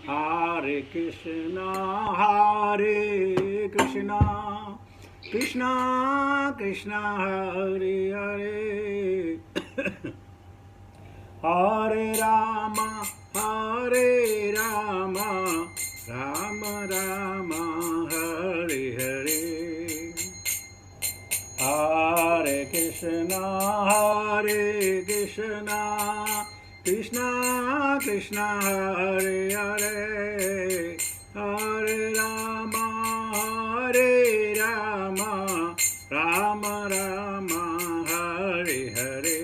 Hare Krishna, Hare Krishna, Krishna Krishna, Hare Hare, Hare Rama, Hare Rama, Rama Rama, Hare Hare, Hare Krishna, Hare Krishna, Krishna Krishna, Hare Hare, Hare Rama, Hare Rama, Rama Rama, Hare Hare,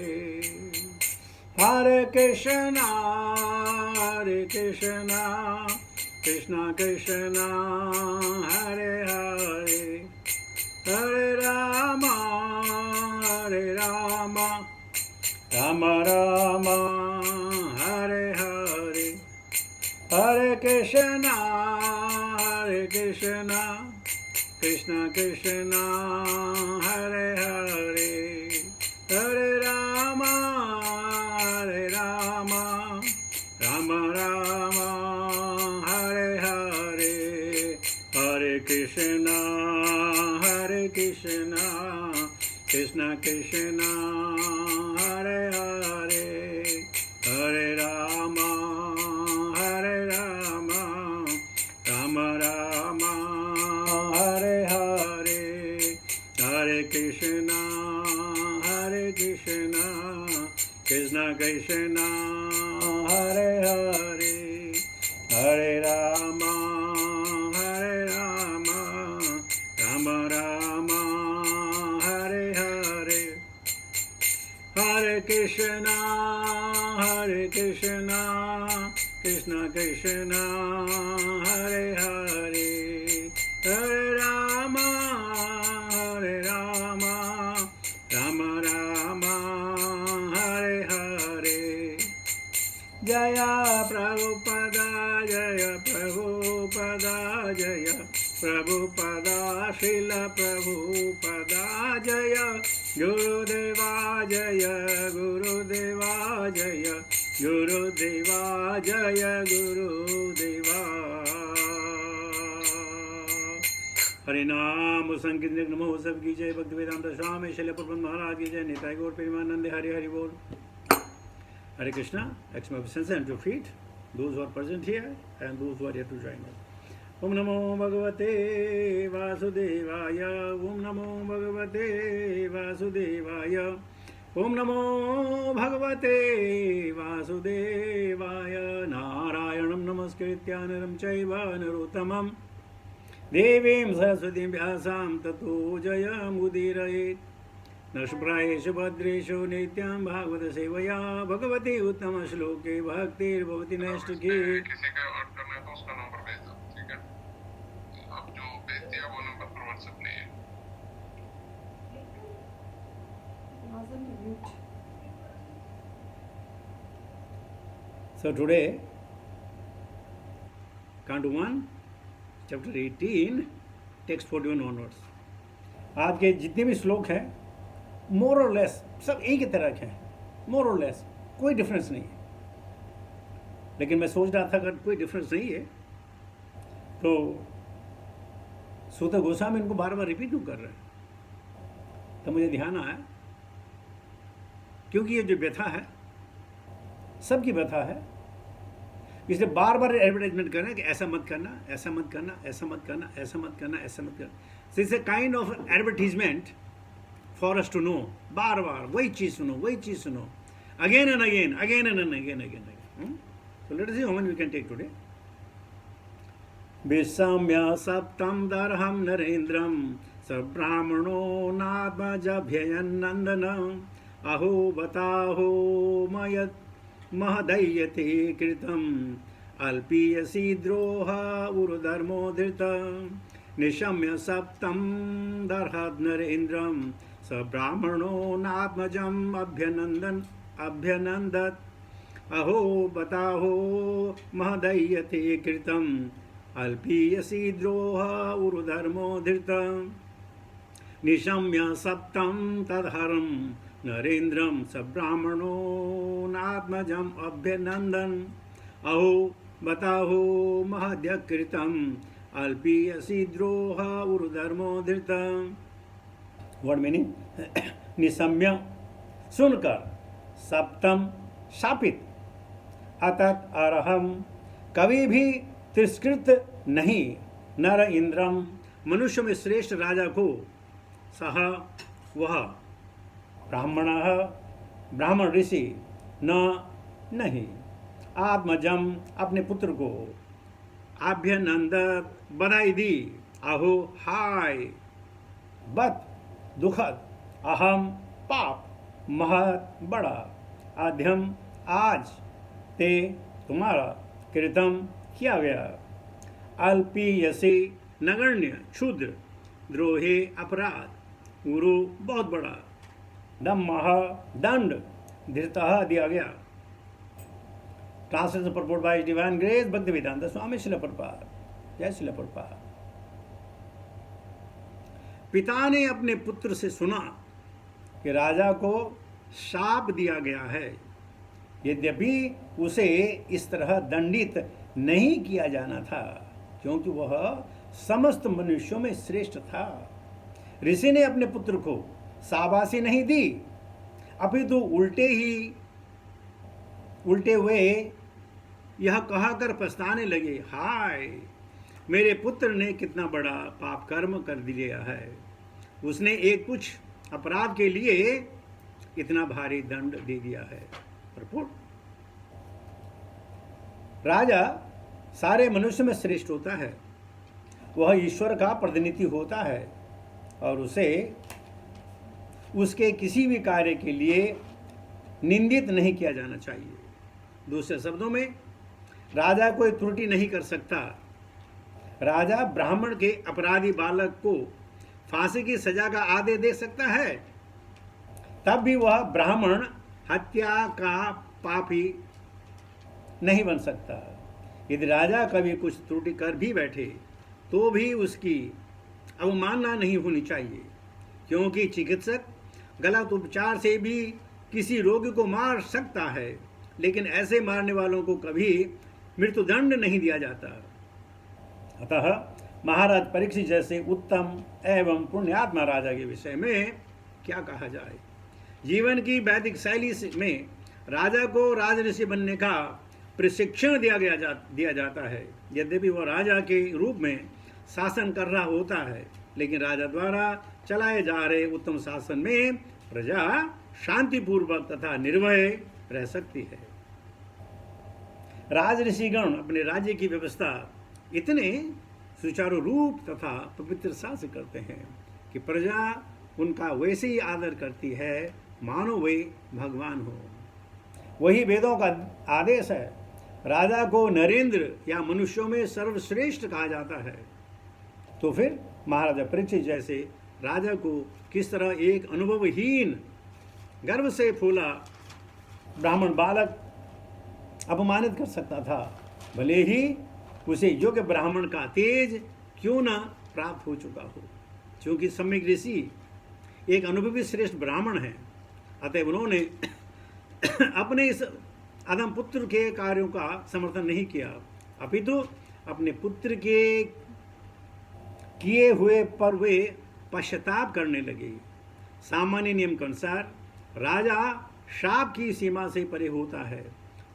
Hare Krishna, Hare Krishna, Krishna Krishna, Hare Hare, Hare Rama, Hare Rama, Rama Rama, Hare Hare, Hare Krishna, Hare Krishna, Krishna Krishna, Hare Hare, Hare Rama, Hare Rama, Rama Rama, Hare Hare, Hare Krishna, Hare Krishna, Krishna Krishna, Hare Hare, Hare Rama, Hare Rama, Rama Rama, Hare Hare, Hare Krishna, Hare Krishna, Krishna Krishna, Hare Hare, Hare Rama, Hare Rama, Rama Rama, Hare Hare, Hare Krishna, Hare Krishna, Krishna Krishna, Hare Hare, Hare Rama, Hare Rama, Rama Rama, Hare Hare, Jaya Prabhupada, Jaya Prabhupada, Jaya Prabhupada, Srila Prabhupada, Jaya Gurudeva, Jaya Gurudeva, Jaya Gurudeva, Jaya Gurudeva. हरे नाम संकीर्तन नमो सब की जय, भक्ति वेदांत स्वामी शैल प्रबंध महाराज की जय, निताई गौर प्रेमानंद, हरि हरि बोल. Hare Krishna, acts my obeisance and to feet, those who are present here and those who are here to join us. Om Namo Bhagavate Vasudevaya, Om Namo Bhagavate Vasudevaya, Om Namo Bhagavate Vasudevaya, Narayanam Namaskritya Naram Chaiva Narottamam, Devim Saraswatim Vyasam Tato Jayamudiraye, नशप्रायेषु भद्रेषु नित्यं भागवत सेवया भगवती उत्तम श्लोके भक्तिर्भवति नैष्ठिकी. किसी का add करना है तो उसका नंबर भेज दो, ठीक है. अब जो भेज दिया वो नंबर पर व्हाट्सएप नहीं है. So today, Canto 1, chapter 18, text 41 onwards. आज के जितने भी श्लोक हैं मोर और लेस सब एक ही तरह के हैं, मोर और लेस कोई डिफरेंस नहीं है. लेकिन मैं सोच रहा था अगर कोई डिफरेंस नहीं है तो सूत गोस्वामी इनको बार बार रिपीट क्यों कर रहे हैं. तो मुझे ध्यान आया क्योंकि ये जो व्यथा है सबकी व्यथा है, इसलिए बार बार एडवर्टाइजमेंट कर रहे हैं कि ऐसा मत करना, ऐसा मत करना, ऐसा मत करना, ऐसा मत करना, ऐसा मत करना. So it's a kind of advertisement for us to know, बार बार वही चीज सुनो, वही चीज सुनो, again and again, again and again, again. So let us see how many we can take today. Visamya saptam darham narendram sabrahmano nadmajabhyayan nandanam aho bataho mayat mahadayate kritam alpiyasi droha urudharmo dhritam nishamya saptam darhad narendram ब्राह्मणो नात्मजम अभ्यनंदत अहो बताहो महदयते कृतम अल्पीयसी द्रोह उरुधर्मो धृतम निशम्य सप्तम तदहरम नरेन्द्रम स ब्राह्मणो नात्मजम अभ्यनंदन अहो बताहो महद्यकृतम् अल्पीयसि द्रोह उर्धर्मो धृतम्। वर्ड मीनिंग निसम्य सुनकर सप्तम शापित अतत अरहम कभी भी तिरस्कृत नहीं नर इंद्रम मनुष्य में श्रेष्ठ राजा को सह वह ब्राह्मण ऋषि न नहीं आत्मजम अपने पुत्र को अभ्यनंदत बधाई दी आहो हाय बत दुखद अहम पाप महत बड़ा आध्यम आज ते तुम्हारा कृतम किया गया अल्पीयसे नगण्य क्षुद्र द्रोहे अपराध गुरु बहुत बड़ा दम्मह दंड धृतः दिया गया। Translation purport by divine grace Bhaktivedanta Swami Srila Prabhupada. जय श्रील प्रभुपाद। पिता ने अपने पुत्र से सुना कि राजा को शाप दिया गया है, यद्यपि उसे इस तरह दंडित नहीं किया जाना था क्योंकि वह समस्त मनुष्यों में श्रेष्ठ था। ऋषि ने अपने पुत्र को शाबाशी नहीं दी, अपितु उल्टे हुए यह कहकर पछताने लगे, हाय मेरे पुत्र ने कितना बड़ा पाप कर्म कर दिया है। उसने एक कुछ अपराध के लिए इतना भारी दंड दे दिया है। राजा सारे मनुष्य में श्रेष्ठ होता है, वह ईश्वर का प्रतिनिधि होता है और उसे उसके किसी भी कार्य के लिए निंदित नहीं किया जाना चाहिए। दूसरे शब्दों में राजा कोई त्रुटि नहीं कर सकता। राजा ब्राह्मण के अपराधी बालक को फांसी की सजा का आदेश दे सकता है, तब भी वह ब्राह्मण हत्या का पापी नहीं बन सकता। यदि राजा कभी कुछ त्रुटि कर भी बैठे तो भी उसकी अवमानना नहीं होनी चाहिए, क्योंकि चिकित्सक गलत उपचार से भी किसी रोगी को मार सकता है, लेकिन ऐसे मारने वालों को कभी मृत्युदंड नहीं दिया जाता। अतः महाराज परीक्षित जैसे उत्तम एवं पुण्यात्मा राजा के विषय में क्या कहा जाए। जीवन की वैदिक शैली में राजा को राजऋषि बनने का प्रशिक्षण दिया जाता है। यद्यपि वह राजा के रूप में शासन कर रहा होता है, लेकिन राजा द्वारा चलाए जा रहे उत्तम शासन में प्रजा शांतिपूर्वक तथा निर्भय रह सकती है। राजऋषिगण अपने राज्य की व्यवस्था इतने सुचारू रूप तथा पवित्रता से करते हैं कि प्रजा उनका वैसे ही आदर करती है मानो वे भगवान हो। वही वेदों का आदेश है। राजा को नरेंद्र या मनुष्यों में सर्वश्रेष्ठ कहा जाता है। तो फिर महाराजा परीक्षित जैसे राजा को किस तरह एक अनुभवहीन गर्व से फूला ब्राह्मण बालक अपमानित कर सकता था, भले ही उसे योग्य ब्राह्मण का तेज क्यों न प्राप्त हो चुका हो। क्योंकि सम्यक ऋषि एक अनुभवी श्रेष्ठ ब्राह्मण है, अतः उन्होंने अपने इस अधम पुत्र के कार्यों का समर्थन नहीं किया, अपितु अपने पुत्र के किए हुए पर वे पश्चाताप करने लगे। सामान्य नियम के अनुसार राजा शाप की सीमा से परे होता है,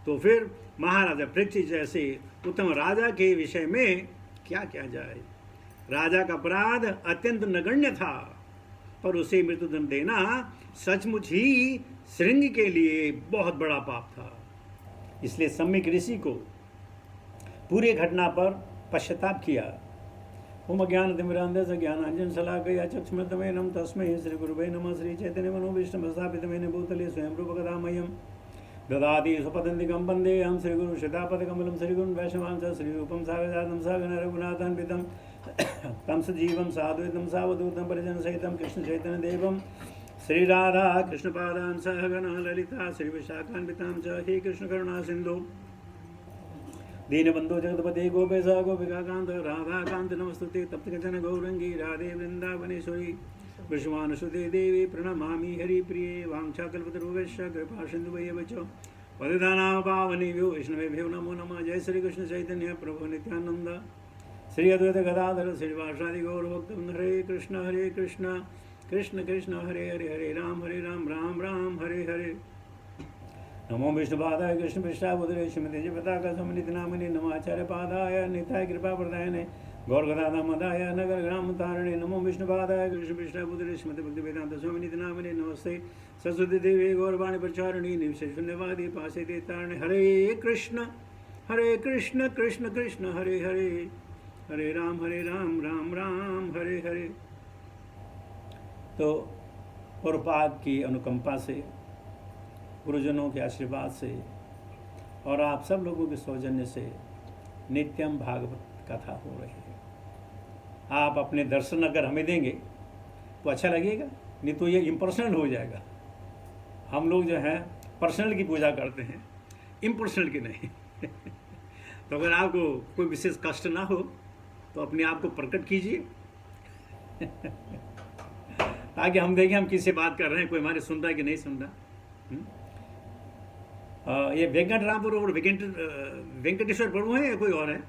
तो फिर महाराजा परीक्षित जैसे उत्तम राजा के विषय में क्या किया जाए। राजा का अपराध अत्यंत नगण्य था, पर उसे मृत्युदंड देना सचमुच ही श्रृंग के लिए बहुत बड़ा पाप था। इसलिए सम्यक ऋषि को पूरी घटना पर पश्चाताप किया। ओम ज्ञानतिमिरान्धस्य ज्ञानाञ्जन शलाकया चक्षुरुन्मीलितं तस्मै श्री गुरुवे नमः। श्री चैतन्य मनोभीष्टं स्थापितं भूतले स्वयं रूपकथामयं ददाति स्वपदन्तिकं वन्दे अहं श्रीगुरु शतापथकमलं श्रीगुरुं वैष्णवांश श्रीरूपं सागजातं सागर रघुनाथान्वितं तं सजीवं साद्वैतं सावधूतं परिजनसहितं कृष्णचैतन्यदेवं श्रीराधा कृष्णपादान् सहगण ललिता श्रीविशाखान्वितां च हे कृष्णकरुणा सिन्धु दीनबन्धो जगत्पते गोपेश गोपिकान्त राधाकान्त नमस्तुते तप्तकंचन गौरंगी राधे वृन्दावनेश्वरी विश्वानुसुते देवी प्रणमामि हरिप्रिये वाञ्छाकल्पतरुभ्यश्च कृपा सिन्धुभ्येव च पतितानां पावनेभ्यो वैष्णवेभ्यो नमो नमः। जय श्री कृष्ण चैतन्य प्रभु नित्यानंद श्री अद्वैत गदाधर श्रीवासादि गौर भक्तवृंद। हरे कृष्ण कृष्ण कृष्ण हरे हरे, हरे राम राम राम हरे हरे। नमो विष्णुपादाय कृष्ण पृष्ठाबुधरे श्रीमते जपताका समन्वित नामिने नमाचार्य पादाय निताय कृपा प्रदायने गौर गदाधा मदाय नगर ग्राम तारणे। नमो विष्णुपादाय कृष्ण पृष्ठाबुधरे श्रीमते भक्ति वेदांत समन्वित नामिने नमस्ते सरस्वती देवी गौरवाणी प्रचारिणी निर्विशेष शून्यवादी पासे ते तारणे। हरे कृष्ण कृष्ण कृष्ण हरे हरे, हरे राम राम राम हरे हरे। तो प्रभुपाद की अनुकंपा से, गुरुजनों के आशीर्वाद से और आप सब लोगों के सौजन्य से नित्यम भागवत कथा हो रही है। आप अपने दर्शन अगर हमें देंगे तो अच्छा लगेगा, नहीं तो ये इम्पर्सनल हो जाएगा। हम लोग जो हैं पर्सनल की पूजा करते हैं, इम्पर्सनल की नहीं। तो अगर आपको कोई विशेष कष्ट ना हो तो अपने आप को प्रकट कीजिए ताकि हम देखें हम किससे बात कर रहे हैं, कोई हमारे सुन रहा है कि नहीं सुन रहा। ये वेंकटरामपुर और वेंकटेश्वर प्रभु है या कोई और है?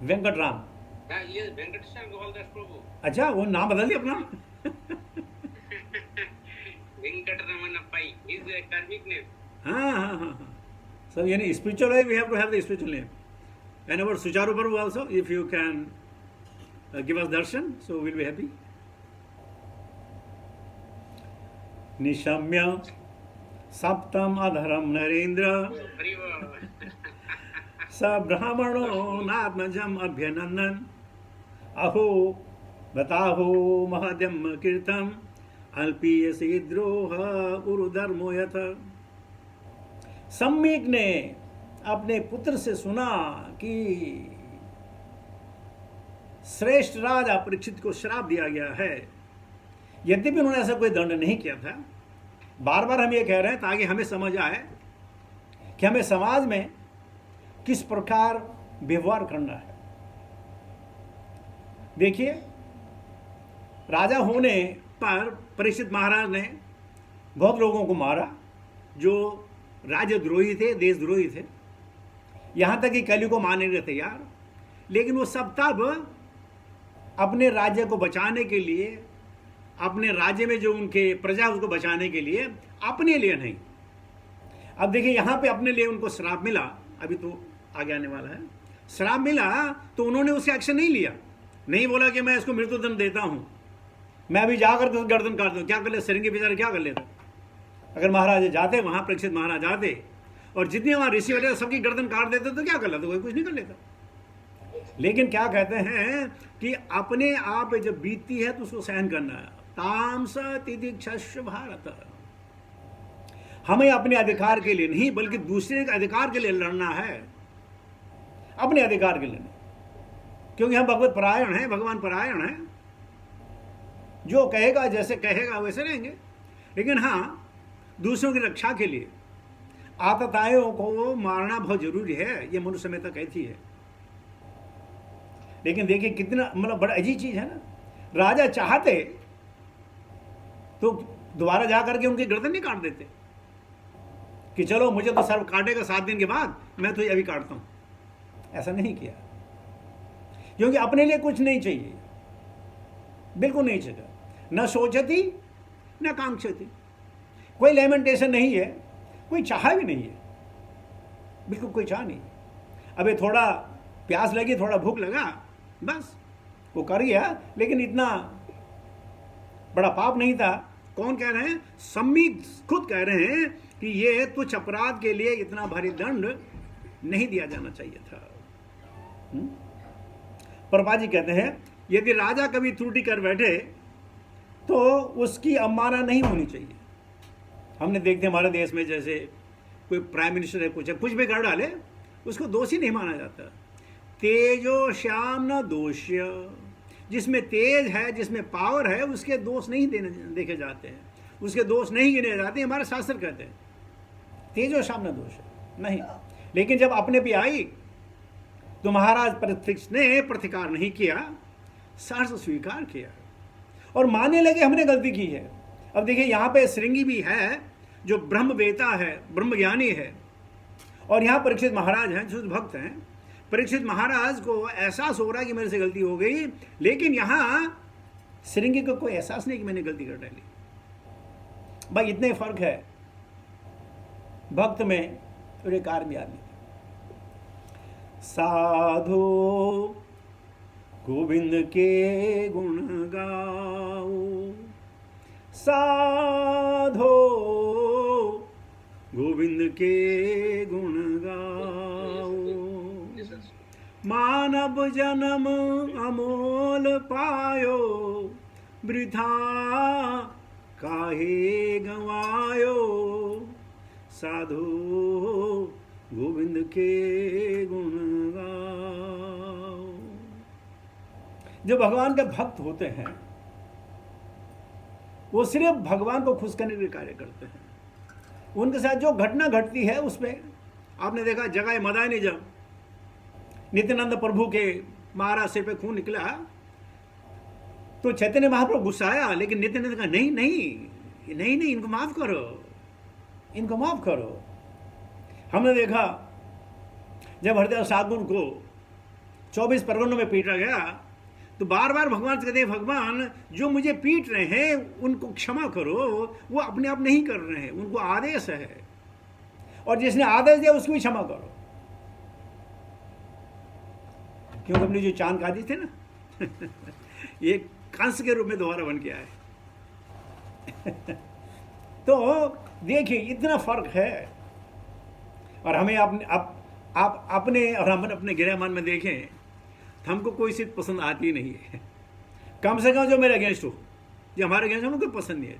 वेंकटराम, वेंकटेश्वर गोपालदास प्रभु। अच्छा, वो नाम बदल दिया अपना। Venkataraman pi is a karmic name. हाँ। So यानी spiritual way we have to have the spiritual name. And our Sucharu Prabhu also, if you can give us darshan, so we'll be happy. निशम्य सप्तम अधरम नरेंद्र स ब्राह्मणो नात्मजम अभ्यनंदन अहो बताहो महद्यम कीर्तम अल्पीय से द्रोह उरुधर्मो यथ। सम्यक ने अपने पुत्र से सुना कि श्रेष्ठ राजा परीक्षित को श्राप दिया गया है। यद्यपि उन्होंने ऐसा कोई दंड नहीं किया था। बार बार हम ये कह रहे हैं ताकि हमें समझ आए कि हमें समाज में किस प्रकार व्यवहार करना है। देखिए, राजा होने पर परीक्षित महाराज ने बहुत लोगों को मारा जो राजद्रोही थे, देशद्रोही थे, यहां तक कि कलयुग को मारने के तैयार। लेकिन वो सब तब अपने राज्य को बचाने के लिए, अपने राज्य में जो उनके प्रजा उसको बचाने के लिए, अपने लिए नहीं। अब देखिए, यहां पे अपने लिए उनको श्राप मिला, अभी तो आगे आने वाला है। श्राप मिला तो उन्होंने उससे एक्शन नहीं लिया, नहीं बोला कि मैं इसको मृत्युदंड देता हूं, मैं अभी जाकर के गर्दन काट दूं। क्या कर ले, सिरंगी बेचारे क्या कर लेता? अगर महाराज जाते वहां, परीक्षित महाराज जाते और जितने वहां ऋषि वगैरह सबकी गर्दन काट देते तो क्या कर लेते? कोई कुछ नहीं कर लेता। लेकिन क्या कहते हैं कि अपने आप जब बीतती है तो उसको सहन करना है। तामस तितिक्षस्व भारत, हमें अपने अधिकार के लिए नहीं बल्कि दूसरे के अधिकार के लिए लड़ना है, अपने अधिकार के लिए नहीं। क्योंकि हम भगवत परायण हैं, भगवान परायण हैं, जो कहेगा जैसे कहेगा वैसे रहेंगे। लेकिन हाँ, दूसरों की रक्षा के लिए आतताइयों को मारना बहुत जरूरी है, ये मनुष्य में तो कहती है। लेकिन देखिए कितना मतलब बड़ा अजीब चीज है ना। राजा चाहते तो दोबारा जा करके उनकी गर्दन नहीं काट देते कि चलो मुझे तो सर्व काटेगा 7 दिन के बाद, मैं तो अभी काटता हूं। ऐसा नहीं किया, क्योंकि अपने लिए कुछ नहीं चाहिए, बिल्कुल नहीं चाहिए। न सोचती न कांक्षती, कोई लेमेंटेशन नहीं है, कोई चाह भी नहीं है, बिल्कुल कोई चाह नहीं। अबे थोड़ा प्यास लगी, थोड़ा भूख लगा, बस वो कर गया। लेकिन इतना बड़ा पाप नहीं था। कौन कह रहे हैं? सम्यक खुद कह रहे हैं कि ये तुच्छ अपराध के लिए इतना भारी दंड नहीं दिया जाना चाहिए था। प्रभुपाद जी कहते हैं यदि राजा कभी त्रुटि कर बैठे तो उसकी अवमानना नहीं होनी चाहिए। हमने देखते हमारे देश में जैसे कोई प्राइम मिनिस्टर है, कुछ भी कर डाले, उसको दोषी नहीं माना जाता। तेजो श्याम न दोष्य, जिसमें तेज है, जिसमें पावर है, उसके दोष नहीं देखे जाते हैं, उसके दोष नहीं गिने जाते। हमारे शास्त्र कहते हैं तेजो श्याम न दोष नहीं। लेकिन जब अपने पे आई तो महाराज परीक्षित ने प्रतिकार नहीं किया, सहर्ष स्वीकार किया और मानने लगे हमने गलती की है। अब देखिए यहाँ पे श्रृंगी भी है जो ब्रह्मवेता है, ब्रह्मज्ञानी है, और यहाँ परीक्षित महाराज हैं, शुद्ध भक्त हैं। परीक्षित महाराज को एहसास हो रहा है कि मेरे से गलती हो गई, लेकिन यहाँ श्रृंगी को कोई एहसास नहीं कि मैंने गलती कर डाली। भाई इतने फर्क है भक्त में और एक आदमी में। साधो गोविंद के गुण गाओ, साधो गोविंद के गुण गाओ, मानव जन्म अमोल पायो, वृथा काहे गवायो, साधो गोविंद के गुण गाओ। जो भगवान के भक्त होते हैं वो सिर्फ भगवान को खुश करने के कार्य करते हैं। उनके साथ जो घटना घटती है उसमें आपने देखा, जगह मदानी जब नित्यानंद प्रभु के महाराज सिर पे खून निकला तो चैतन्य महाप्रभु गुस्साया, लेकिन नित्यानंद कहा नहीं नहीं नहीं नहीं, इनको माफ करो, इनको माफ करो। हमने देखा जब हरिदास ठाकुर को 24 परगनों में पीटा गया तो बार बार भगवान से कहते हैं, भगवान जो मुझे पीट रहे हैं उनको क्षमा करो, वो अपने आप नहीं कर रहे हैं, उनको आदेश है, और जिसने आदेश दिया उसको भी क्षमा करो। क्योंकि हमने जो चांद काजी थे ना ये कंस के रूप में दोबारा बन के आए तो देखिए इतना फर्क है। और हमें आप अपने और हम अपने गिरहमान में देखें तो हमको कोई चीज़ पसंद आती नहीं है, कम से कम जो मेरे अगेंस्ट हो, जो हमारे अगेंस्ट हो, उनको पसंद नहीं है।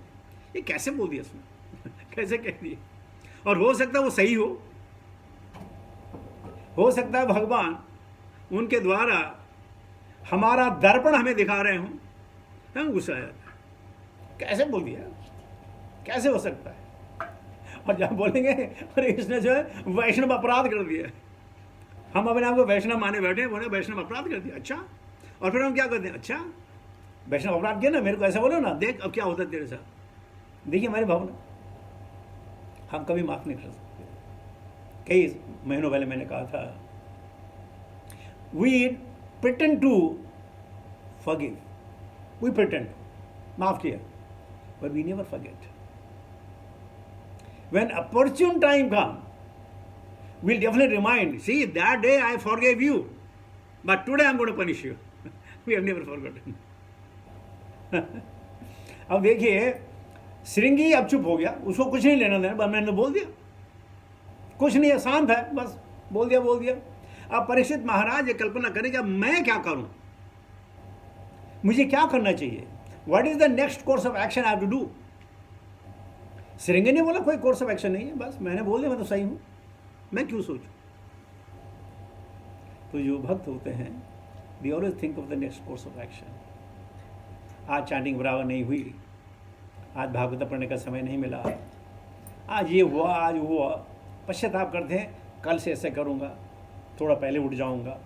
ये कैसे बोल दिया उसने कैसे कह दिया। और हो सकता है वो सही हो सकता है भगवान उनके द्वारा हमारा दर्पण हमें दिखा रहे हों, हम गुस्सा आ जाता है, कैसे बोल दिया, कैसे हो सकता है। और जब बोलेंगे अरे इसने जो है वैष्णव अपराध कर दिया, हम अपने आप को वैष्णव माने बैठे, बोले वैष्णव अपराध कर दिया, अच्छा। और फिर हम क्या करते हैं, अच्छा वैष्णव अपराध किया ना, मेरे को ऐसा बोलो ना, देख अब क्या होता है तेरे साथ। देखिए हमारी भावना हम कभी माफ नहीं कर सकते। कई महीनों पहले मैंने कहा था, we pretend to forgive, we pretend माफ किया, but we never forget. When opportune time comes, we'll definitely remind, see, that day I forgave you, but today I'm going to punish you. We have never forgotten. अब देखिए श्रृंगी अब चुप हो गया, उसको कुछ नहीं लेना देना, मैंने बोल दिया, कुछ नहीं है, शांत है, बस बोल दिया। अब परीक्षित महाराज ये कल्पना करें कि अब मैं क्या करूं, मुझे क्या करना चाहिए, what is the next course of action I have to do. Shringi ने बोला कोई कोर्स ऑफ एक्शन नहीं है, बस मैंने बोल दिया, मैं तो सही हूं, मैं क्यों सोचूं। तो जो भक्त होते हैं they always think of the next course of action. आज चैंटिंग बराबर नहीं हुई, आज भागवत पढ़ने का समय नहीं मिला, आज ये हुआ, आज हुआ, पश्चाताप करते हैं, कल से ऐसे करूँगा, थोड़ा पहले उठ जाऊँगा,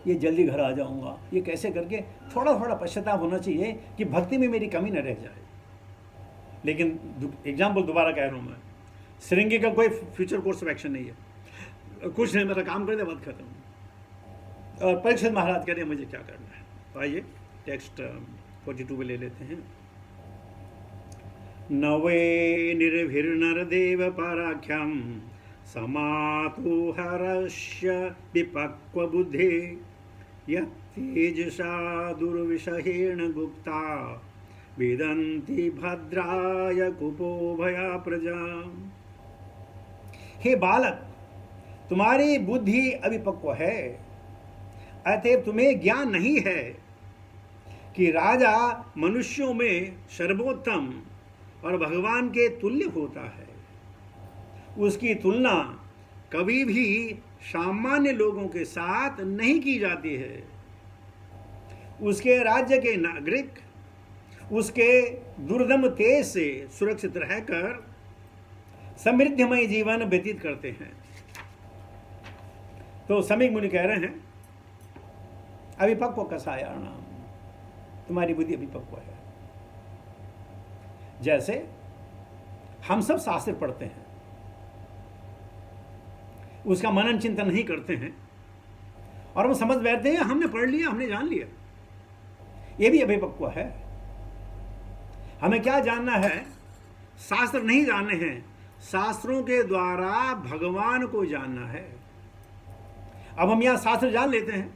ये जल्दी घर आ जाऊँगा, ये कैसे करके थोड़ा थोड़ा पश्चाताप होना चाहिए कि भक्ति में मेरी कमी न रह जाए। लेकिन एग्जाम्पल दोबारा कह रहा हूँ मैं, श्रृंगी का कोई फ्यूचर कोर्स ऑफ एक्शन नहीं है, कुछ नहीं, मेरा काम कर दे, बात खत्म। और परीक्षित महाराज कह रहे हैं मुझे क्या करना है। तो आइए टेक्स्ट 42 में ले लेते हैं। नवे निर्भिर्नरदेव पराख्यम समातुहरस्य विपक्व बुद्धे यत्तेजसा दुर्विषहेण गुप्ता वेदन्ति भद्राय कुपो भया प्रजा। हे बालक, तुम्हारी बुद्धि अभिपक्व है, अतएव तुम्हें ज्ञान नहीं है कि राजा मनुष्यों में सर्वोत्तम और भगवान के तुल्य होता है। उसकी तुलना कभी भी सामान्य लोगों के साथ नहीं की जाती है। उसके राज्य के नागरिक उसके दुर्दम तेज से सुरक्षित रहकर समृद्धमय जीवन व्यतीत करते हैं। तो समीक मुनि कह रहे हैं, अभिपक्व कसायाणाम, तुम्हारी बुद्धि अभिपक्व है। जैसे हम सब शास्त्र पढ़ते हैं, उसका मनन चिंतन नहीं करते हैं और हम समझ बैठते हैं हमने पढ़ लिया, हमने जान लिया। ये भी अभिपक्व है। हमें क्या जानना है? शास्त्र नहीं जानने हैं, शास्त्रों के द्वारा भगवान को जानना है। अब हम यहां शास्त्र जान लेते हैं,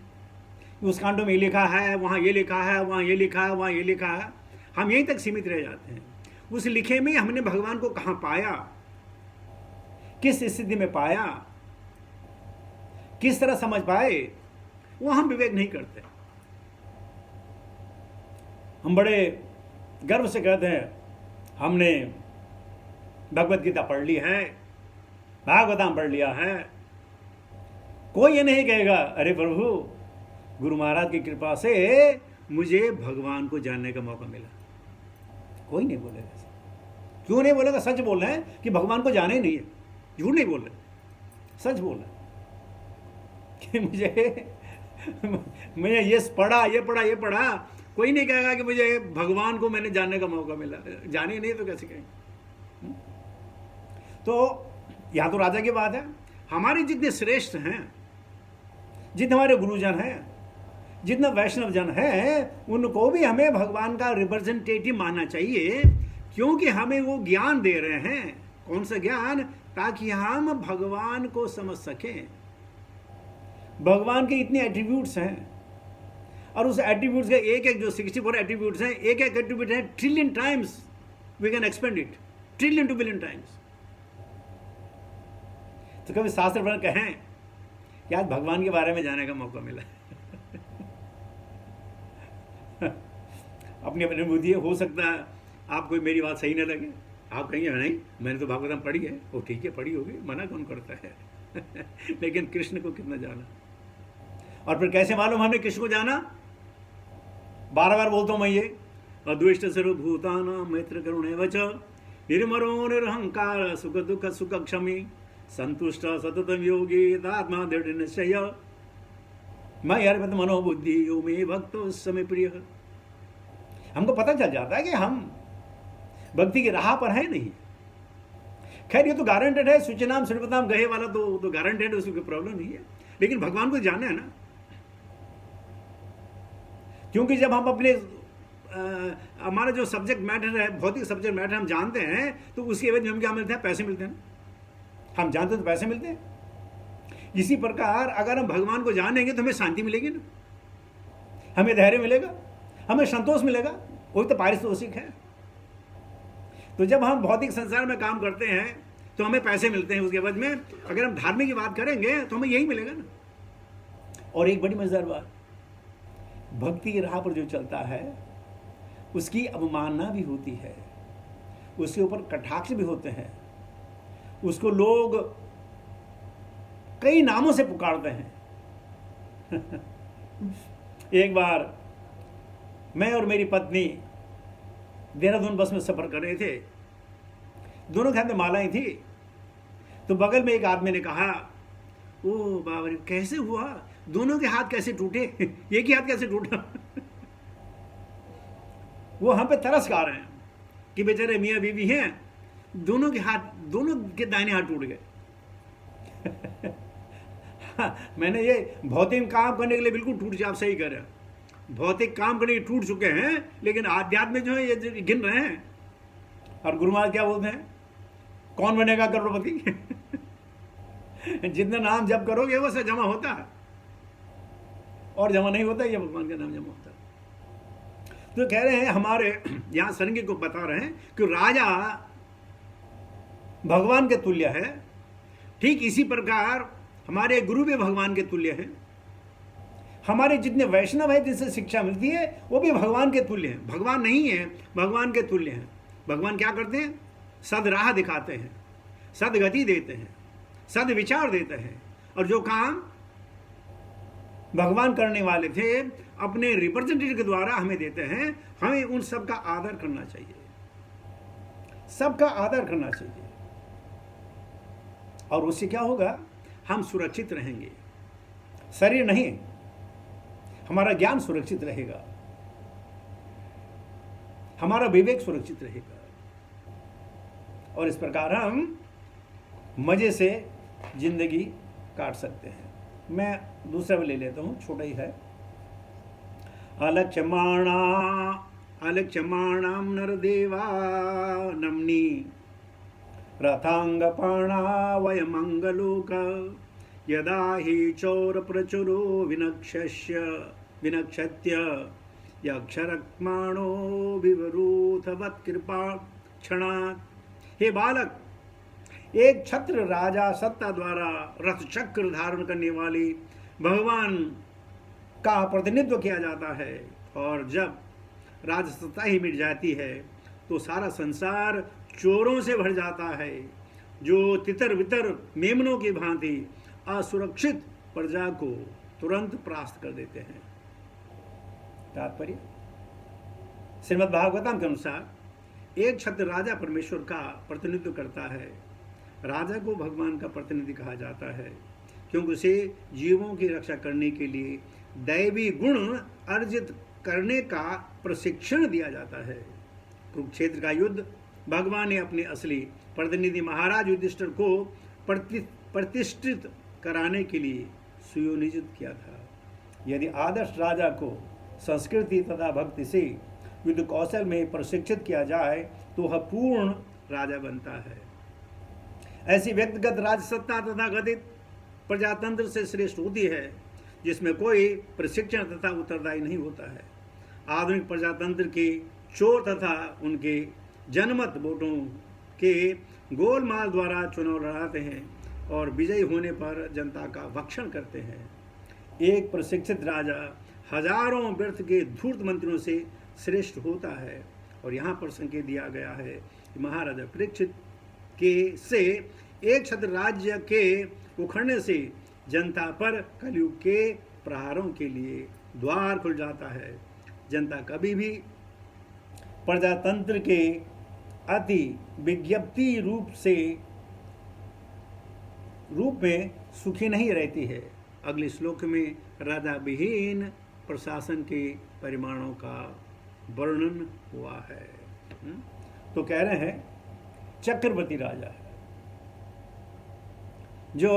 उस कांडों में ये लिखा है, वहां ये लिखा है, वहां ये लिखा है, वहां ये लिखा है, हम यहीं तक सीमित रह जाते हैं। उस लिखे में हमने भगवान को कहां पाया, किस स्थिति में पाया, किस तरह समझ पाए, वो हम विवेक नहीं करते। हम बड़े गर्व से कहते हैं हमने भगवत गीता पढ़ ली है, भागवतम पढ़ लिया है। कोई ये नहीं कहेगा अरे प्रभु गुरु महाराज की कृपा से मुझे भगवान को जानने का मौका मिला। कोई नहीं बोलेगा ऐसा। क्यों नहीं बोलेगा? सच बोल रहे हैं कि भगवान को जाने ही नहीं है, झूठ नहीं बोल रहे, सच बोल रहे कि मुझे ये पढ़ा, ये पढ़ा, ये पढ़ा। कोई नहीं कहेगा कि मुझे भगवान को मैंने जानने का मौका मिला। जाने ही नहीं तो कैसे कहेंगे? तो यहां तो राजा की बात है। हमारे जितने श्रेष्ठ हैं, जितने हमारे गुरुजन हैं, जितने वैष्णव जन हैं, उनको भी हमें भगवान का रिप्रेजेंटेटिव मानना चाहिए, क्योंकि हमें वो ज्ञान दे रहे हैं। कौन सा ज्ञान? ताकि हम भगवान को समझ सकें। भगवान के इतने एट्रीब्यूट्स हैं और उस एट्रीब्यूट्स के एक एक जो 64 एट्रीब्यूट्स हैं, एक एक एट्रीब्यूट है trillion times we can expand it, trillion to billion times. तो कभी शास्त्र पर कहें कि आज भगवान के बारे में जानने का मौका मिला। अपनी अपनी अनुभूति हो सकता है आपको मेरी बात सही न लगे, आप कहेंगे नहीं मैंने तो भागवतम पढ़ी है। वो ठीक है, पढ़ी होगी, मना कौन करता है। लेकिन कृष्ण को कितना जाना, और फिर कैसे मालूम हमने कृष्ण को जाना? बार बार बोलता हूं मैं ये, अद्वेष्ट सर्वभूतानां मैत्र करुणैवच निर्मरो निरहंकार सुख दुख सुख क्षमी संतुष्ट सततम योगी आत्मा दृढ़ निश्चय मैं अर्पित मनोबुद्धि यो मे भक्तो समय प्रिय। हमको पता चल जाता है कि हम भक्ति की राह पर है नहीं। खैर ये तो गारंटेड है, सूचनाम श्रीपताम गहे वाला तो गारंटेड है, उसकी कोई प्रॉब्लम नहीं है। लेकिन भगवान को जानना है ना, क्योंकि जब हम अपने हमारा जो सब्जेक्ट मैटर है, भौतिक सब्जेक्ट मैटर हम जानते हैं, तो उसके एवज में हम क्या मिलते हैं? पैसे मिलते हैं ना। हम जानते हैं तो पैसे मिलते हैं। इसी प्रकार अगर हम भगवान को जानेंगे तो हमें शांति मिलेगी ना, हमें धैर्य मिलेगा, हमें संतोष मिलेगा। वही तो पारितोषिक है। तो जब हम भौतिक संसार में काम करते हैं तो हमें पैसे मिलते हैं, उसके बाद में अगर हम धार्मिक की बात करेंगे तो हमें यही मिलेगा ना। और एक बड़ी मजेदार बात, भक्ति की राह पर जो चलता है उसकी अवमानना भी होती है, उसके ऊपर कटाक्ष भी होते हैं, उसको लोग कई नामों से पुकारते हैं। एक बार मैं और मेरी पत्नी देहरादून बस में सफर कर रहे थे, दोनों के हाथ में मालाएं थी। तो बगल में एक आदमी ने कहा, ओ बाबा रे कैसे हुआ, दोनों के हाथ कैसे टूटे, एक ही हाथ कैसे टूटा। वो हम पे तरस खा रहे हैं कि बेचारे मियाँ बीवी हैं, दोनों के हाथ, दोनों के दाहिने हाथ टूट गए। मैंने ये भौतिक काम करने के लिए बिल्कुल टूट जाए, आप सही कह रहे हैं, भौतिक काम करने के टूट चुके हैं, लेकिन आध्यात्म जो है ये गिन रहे हैं। और गुरु महाराज क्या बोलते हैं? कौन बनेगा करोड़पति? जितना नाम जप करोगे वो से जमा होता है, और जमा नहीं होता, ये भगवान का नाम जमा होता है। तो कह रहे हैं हमारे यहां सरंगी को बता रहे हैं कि राजा भगवान के तुल्य है, ठीक इसी प्रकार हमारे गुरु भी भगवान के तुल्य हैं। हमारे जितने वैष्णव हैं जिनसे शिक्षा मिलती है वो भी भगवान के तुल्य हैं। भगवान नहीं है, भगवान के तुल्य हैं। भगवान क्या करते हैं? सद राह दिखाते हैं, सदगति देते हैं, सद विचार देते हैं। और जो काम भगवान करने वाले थे अपने रिप्रेजेंटेटिव के द्वारा हमें देते हैं, हमें उन सब का आदर करना चाहिए, सबका आदर करना चाहिए। और उससे क्या होगा? हम सुरक्षित रहेंगे। शरीर नहीं, हमारा ज्ञान सुरक्षित रहेगा, हमारा विवेक सुरक्षित रहेगा। और इस प्रकार हम मज़े से जिंदगी काट सकते हैं। मैं दूसरा भी ले लेता हूँ, छोटा ही है। अलक्ष्यमाणाम नरदेवा नमनी रथांगपाणा वयमंगलोक यदा हि चौर प्रचुरो विनक्षत्य यक्षरक्माणो विवरूथवत् कृपा क्षणात्। हे बालक, एक छत्र राजा सत्ता द्वारा रथ चक्र धारण करने वाली भगवान का प्रतिनिधित्व किया जाता है, और जब राजसत्ता ही मिट जाती है तो सारा संसार चोरों से भर जाता है, जो तितर बितर मेमनों की भांति असुरक्षित प्रजा को तुरंत परास्त कर देते हैं। तात्पर्य, श्रीमद् भागवतम के अनुसार एक छत्र राजा परमेश्वर का प्रतिनिधित्व करता है। राजा को भगवान का प्रतिनिधि कहा जाता है, क्योंकि उसे जीवों की रक्षा करने के लिए दैवी गुण अर्जित करने का प्रशिक्षण दिया जाता है। कुरुक्षेत्र का युद्ध भगवान ने अपने असली प्रतिनिधि महाराज युधिष्ठिर को प्रतिष्ठित कराने के लिए सुयोजित किया था। यदि आदर्श राजा को संस्कृति तथा भक्ति से युद्ध कौशल में प्रशिक्षित किया जाए तो वह पूर्ण राजा बनता है। ऐसी व्यक्तिगत राजसत्ता तथा गठित प्रजातंत्र से श्रेष्ठ होती है, जिसमें कोई प्रशिक्षण तथा उत्तरदायी नहीं होता है। आधुनिक प्रजातंत्र के चोर तथा उनके जनमत वोटों के गोलमाल द्वारा चुनाव लड़ाते हैं और विजयी होने पर जनता का भक्षण करते हैं। एक प्रशिक्षित राजा हजारों व्यर्थ के धूर्त मंत्रियों से श्रेष्ठ होता है, और यहाँ पर संकेत दिया गया है कि महाराजा परीक्षित के से एक छत्र राज्य के उखड़ने से जनता पर कलयुग के प्रहारों के लिए द्वार खुल जाता है। जनता कभी भी प्रजातंत्र के अति विज्ञप्ति रूप में सुखी नहीं रहती है। अगले श्लोक में राजा विहीन प्रशासन के परिमाणों का वर्णन हुआ है। तो कह रहे हैं चक्रवर्ती राजा है जो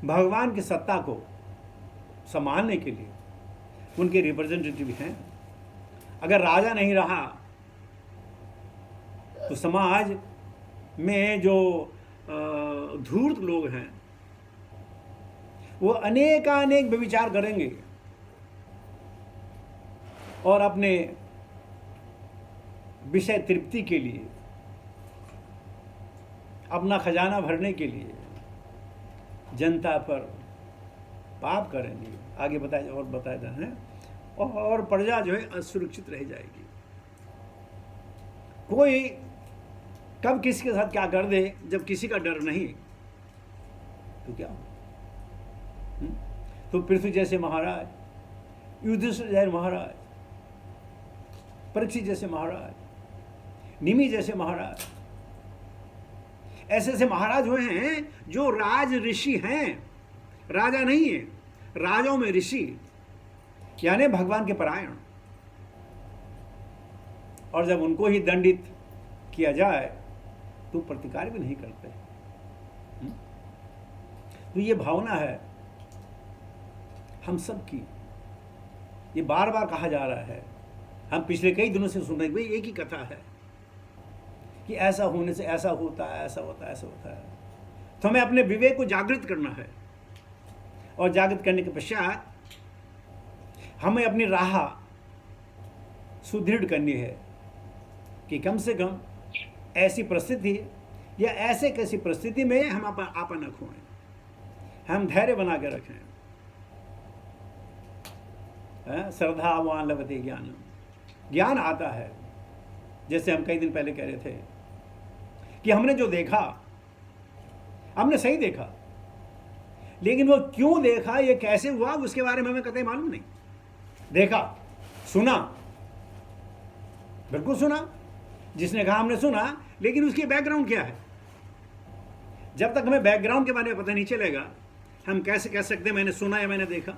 भगवान की सत्ता को संभालने के लिए उनके रिप्रेजेंटेटिव हैं। अगर राजा नहीं रहा तो समाज में जो धूर्त लोग हैं वो अनेकानेक व्यभिचार करेंगे और अपने विषय तृप्ति के लिए, अपना खजाना भरने के लिए जनता पर पाप करेंगे। आगे बताया जा रहा है, और प्रजा जो है असुरक्षित रह जाएगी। कोई कब किसी के साथ क्या कर दे, जब किसी का डर नहीं तो क्या। तो पृथ्वी जैसे महाराज, युधिष्ठिर जैसे महाराज, परीक्षित जैसे महाराज, निमि जैसे महाराज, ऐसे ऐसे महाराज हुए हैं जो राज ऋषि हैं, राजा नहीं है, राजाओं में ऋषि, यानी भगवान के परायण। और जब उनको ही दंडित किया जाए तो प्रतिकार भी नहीं करते। तो ये भावना है हम सब की, ये बार बार कहा जा रहा है। हम पिछले कई दिनों से सुन रहे हैं, एक ही कथा है कि ऐसा होने से ऐसा होता है, ऐसा होता है, ऐसा होता है। तो हमें अपने विवेक को जागृत करना है, और जागृत करने के पश्चात हमें अपनी राह सुदृढ़ करनी है कि कम से कम ऐसी परिस्थिति या ऐसे कैसी परिस्थिति में हम आपा न खोएं, हम धैर्य बना के रखें। श्रद्धावान लभते ज्ञानम, ज्ञान आता है। जैसे हम कई दिन पहले कह रहे थे कि हमने जो देखा, हमने सही देखा, लेकिन वो क्यों देखा, ये कैसे हुआ, उसके बारे में हमें कतई मालूम नहीं। देखा, सुना, बिल्कुल सुना, जिसने कहा हमने सुना, लेकिन उसकी बैकग्राउंड क्या है। जब तक हमें बैकग्राउंड के बारे में पता नहीं चलेगा, हम कैसे कह सकते मैंने सुना या मैंने देखा।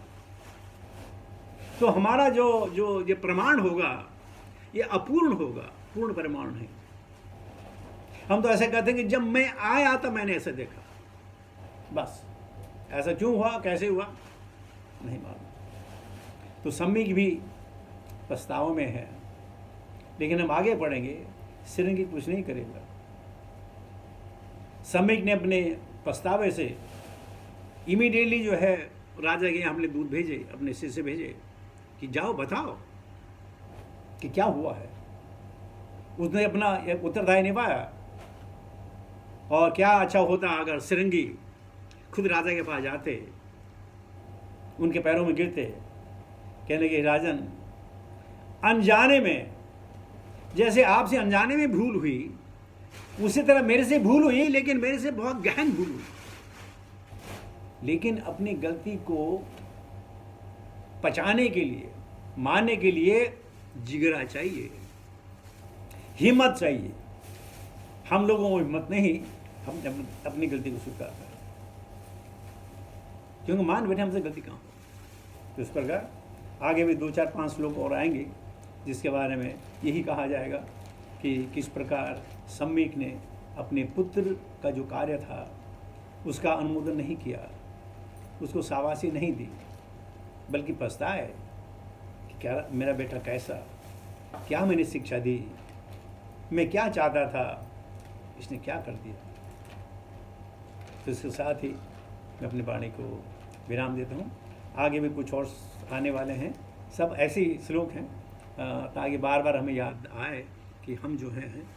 तो हमारा जो ये प्रमाण होगा ये अपूर्ण होगा, पूर्ण प्रमाण नहीं। हम तो ऐसे कहते हैं कि जब मैं आया तो मैंने ऐसे देखा, बस। ऐसा क्यों हुआ, कैसे हुआ, नहीं मालूम। तो सम्यक भी पछतावे में है, लेकिन हम आगे पढ़ेंगे, सिरंगी कुछ नहीं करेगा। सम्यक ने अपने पछतावे से इमीडिएटली जो है राजा के यहाँ हमने दूत भेजे, अपने शिष्य भेजे कि जाओ बताओ कि क्या हुआ है। उसने अपना उत्तरदायी निभाया। और क्या अच्छा होता अगर सिरंगी खुद राजा के पास जाते, उनके पैरों में गिरते, कहने लगे राजन, अनजाने में, जैसे आपसे अनजाने में भूल हुई, उसी तरह मेरे से भूल हुई, लेकिन मेरे से बहुत गहन भूल हुई। लेकिन अपनी गलती को पचाने के लिए, मानने के लिए जिगरा चाहिए, हिम्मत चाहिए। हम लोगों को हिम्मत नहीं, हम अपनी गलती को स्वीकार करें, क्योंकि मान बैठे हमसे गलती कहाँ हो। तो इस प्रकार आगे भी 2, 4, 5 लोग और आएंगे जिसके बारे में यही कहा जाएगा कि किस प्रकार सम्यक ने अपने पुत्र का जो कार्य था उसका अनुमोदन नहीं किया, उसको शाबाशी नहीं दी, बल्कि पछताए कि क्या मेरा बेटा कैसा, क्या मैंने शिक्षा दी, मैं क्या चाहता था, इसने क्या कर दिया। तो इसके साथ ही मैं अपनी वाणी को विराम देता हूँ। आगे भी कुछ और आने वाले हैं, सब ऐसे ही श्लोक हैं ताकि बार बार हमें याद आए कि हम जो हैं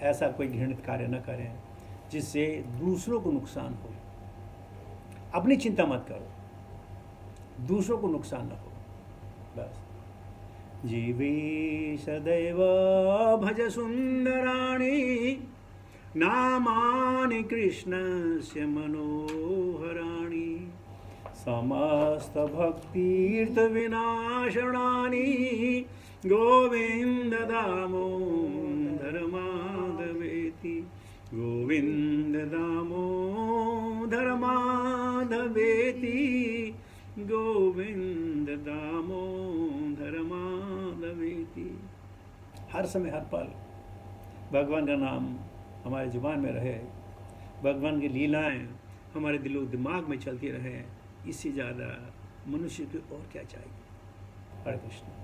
ऐसा कोई घृणित कार्य न करें जिससे दूसरों को नुकसान हो। अपनी चिंता मत करो, दूसरों को नुकसान न हो, बस। जीवी सदैव भज सुंदराणि नामानि कृष्णस्य मनोहराणि समस्त भक्तीर्थ विनाशनानि गोविंद दामोदर माधवेति गोविंद दामोदर माधवेति गोविंद दामोदर माधवेति। हर समय हर पल भगवान का नाम हमारे जुबान में रहे, भगवान की लीलाएं हमारे दिलो दिमाग में चलती रहे, इससे ज़्यादा मनुष्य को और क्या चाहिए। हरे कृष्ण।